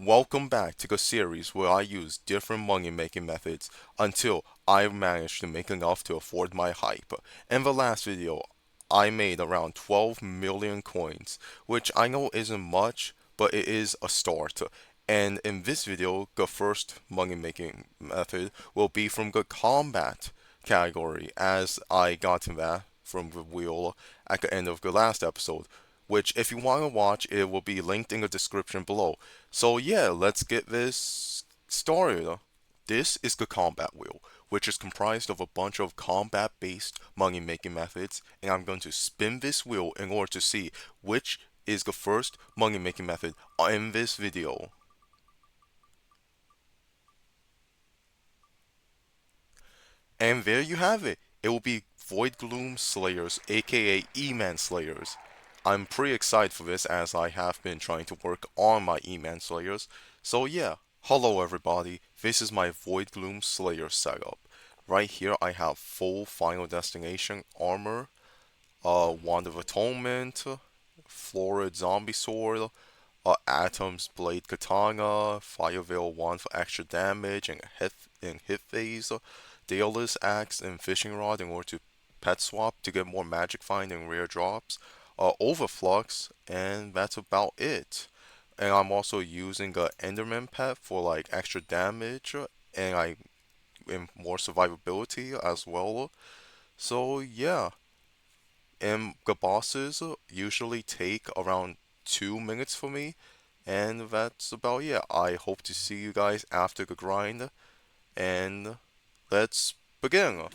Welcome back to the series where I use different money making methods until I managed to make enough to afford my hype. In the last video, I made around 12 million coins, which I know isn't much, but it is a start. And in this video, the first money making method will be from the combat category, as I got to that from the wheel at the end of the last episode, which if you want to watch, it will be linked in the description below. So yeah, let's get this started. This is the combat wheel, which is comprised of a bunch of combat-based money-making methods, and I'm going to spin this wheel in order to see which is the first money-making method in this video. And there you have it. It will be Void Gloom Slayers, aka E-Man Slayers. I'm pretty excited for this as I have been trying to work on my E-Man Slayers. So yeah, hello everybody, this is my Void Gloom Slayer setup. Right here I have full Final Destination armor, Wand of Atonement, Florid Zombie Sword, Atom's Blade Katana, Fire Veil Wand for extra damage and hit phase, Daedalus Axe and Fishing Rod in order to pet swap to get more magic find and rare drops, Overflux, and that's about it. And I'm also using a Enderman pet for like extra damage and more survivability as well. So yeah, and the bosses usually take around 2 minutes for me, and that's about it. I hope to see you guys after the grind, and let's begin.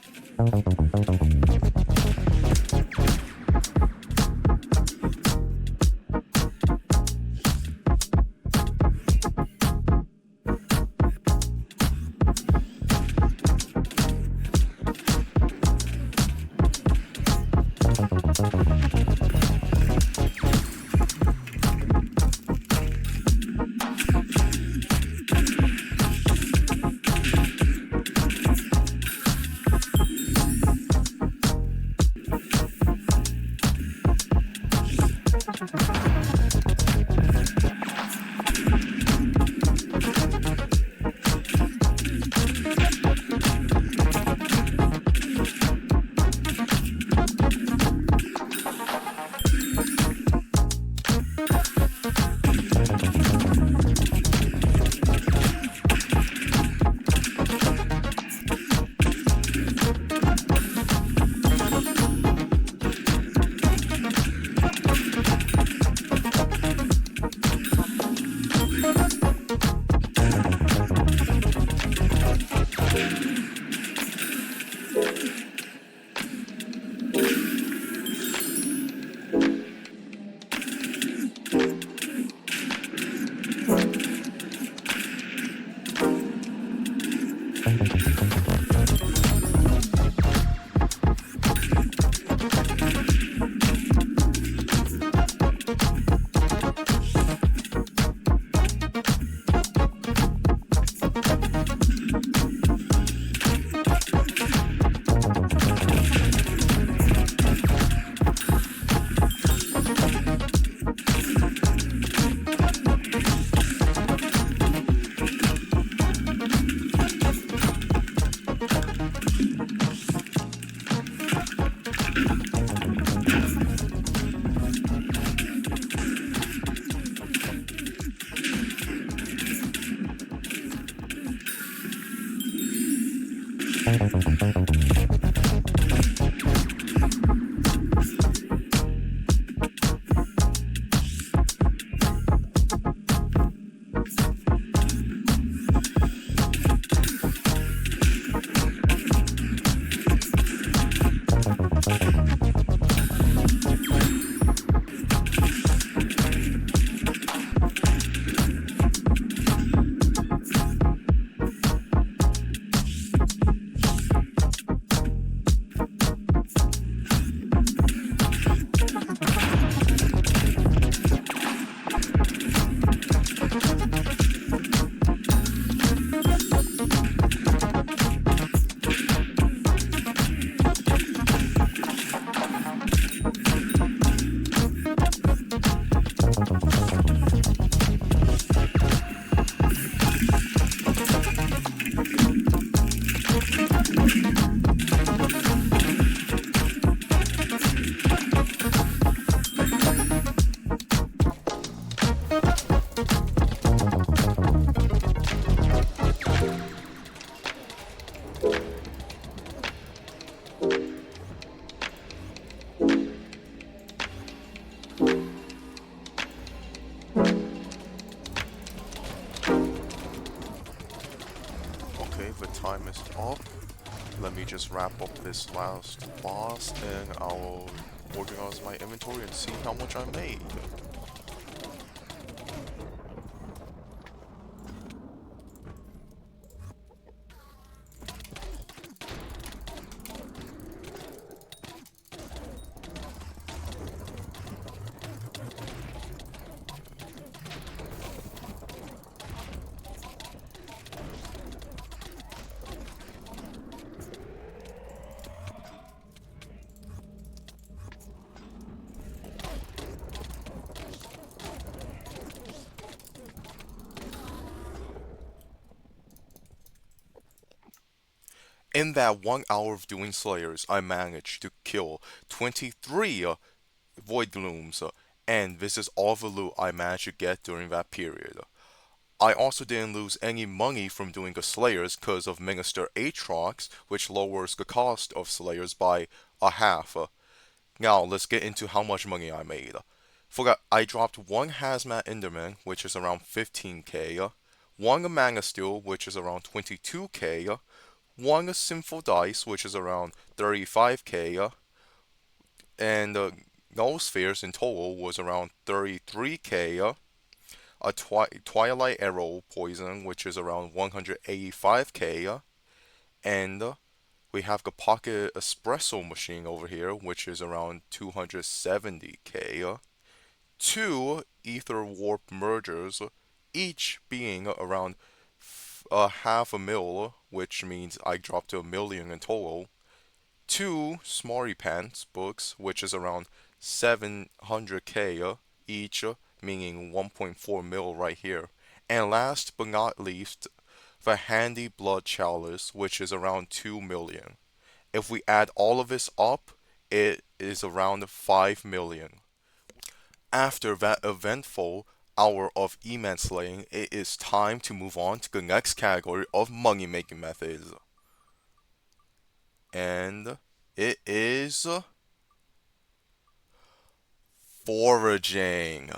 the time is up, let me just wrap up this last boss and I'll organize my inventory and see how much I made. In that 1 hour of doing Slayers, I managed to kill 23 Void Glooms, and this is all the loot I managed to get during that period. I also didn't lose any money from doing the Slayers because of Minister Aatrox, which lowers the cost of Slayers by a half. Now, let's get into how much money I made. I dropped one Hazmat Enderman, which is around 15k, one Mana Steel, which is around 22k, one Sinful Dice, which is around 35k, and no spheres in total was around 33k, a Twilight Arrow Poison, which is around 185k, and we have the Pocket Espresso Machine over here, which is around 270k, two Ether Warp Mergers, each being around half a mil, which means I dropped to a million in total. Two Smarty Pants books, which is around 700k each, meaning 1.4 mil right here. And last but not least, the Handy Blood Chalice, which is around 2 million. If we add all of this up, it is around 5 million. After that eventful hour of E-Man slaying, it is time to move on to the next category of money making methods. And it is foraging.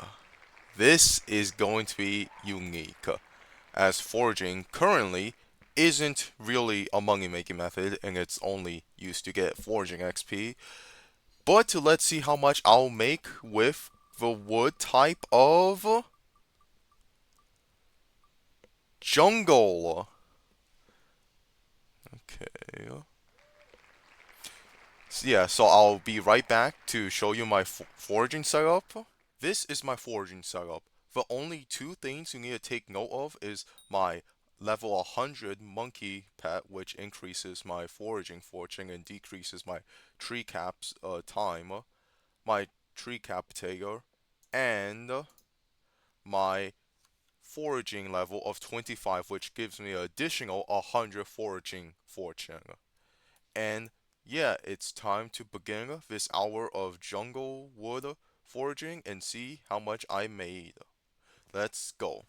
This is going to be unique, as foraging currently isn't really a money making method and it's only used to get foraging XP. But let's see how much I'll make with the wood type of jungle. Okay. So I'll be right back to show you my foraging setup. This is my foraging setup. The only two things you need to take note of is my level 100 monkey pet, which increases my foraging and decreases my tree caps time, my tree cap potato, and my foraging level of 25, which gives me an additional 100 foraging fortune. And yeah, it's time to begin this hour of jungle wood foraging and see how much I made. Let's go.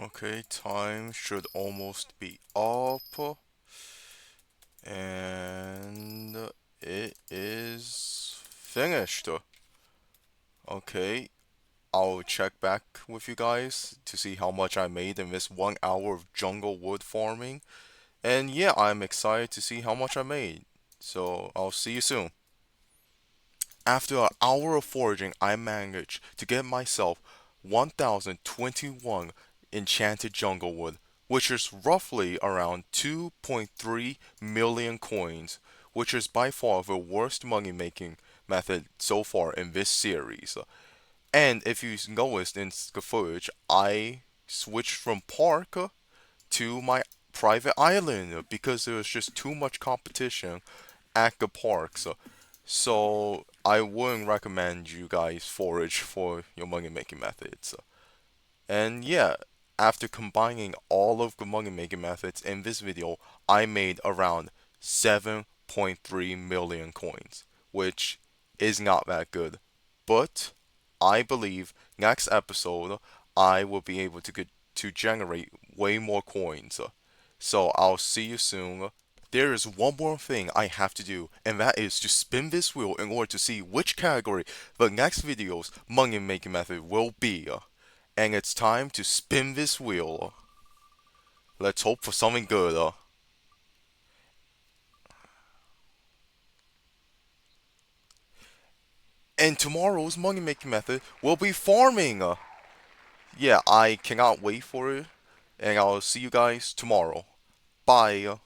Okay, time should almost be up, and it is finished. Okay, I'll check back with you guys to see how much I made in this 1 hour of jungle wood farming. And yeah, I'm excited to see how much I made. So I'll see you soon. After an hour of foraging, I managed to get myself 1021 enchanted jungle wood, which is roughly around 2.3 million coins, which is by far the worst money making method so far in this series. And if you noticed in the footage, I switched from park to my private island because there was just too much competition at the parks. So I wouldn't recommend you guys forage for your money making methods. And yeah, after combining all of the money making methods in this video, I made around 7.3 million coins, which is not that good. But I believe next episode I will be able to generate way more coins. So I'll see you soon. There is one more thing I have to do, and that is to spin this wheel in order to see which category the next video's money making method will be. And it's time to spin this wheel. Let's hope for something good. And tomorrow's money making method will be farming. Yeah, I cannot wait for it. And I'll see you guys tomorrow. Bye.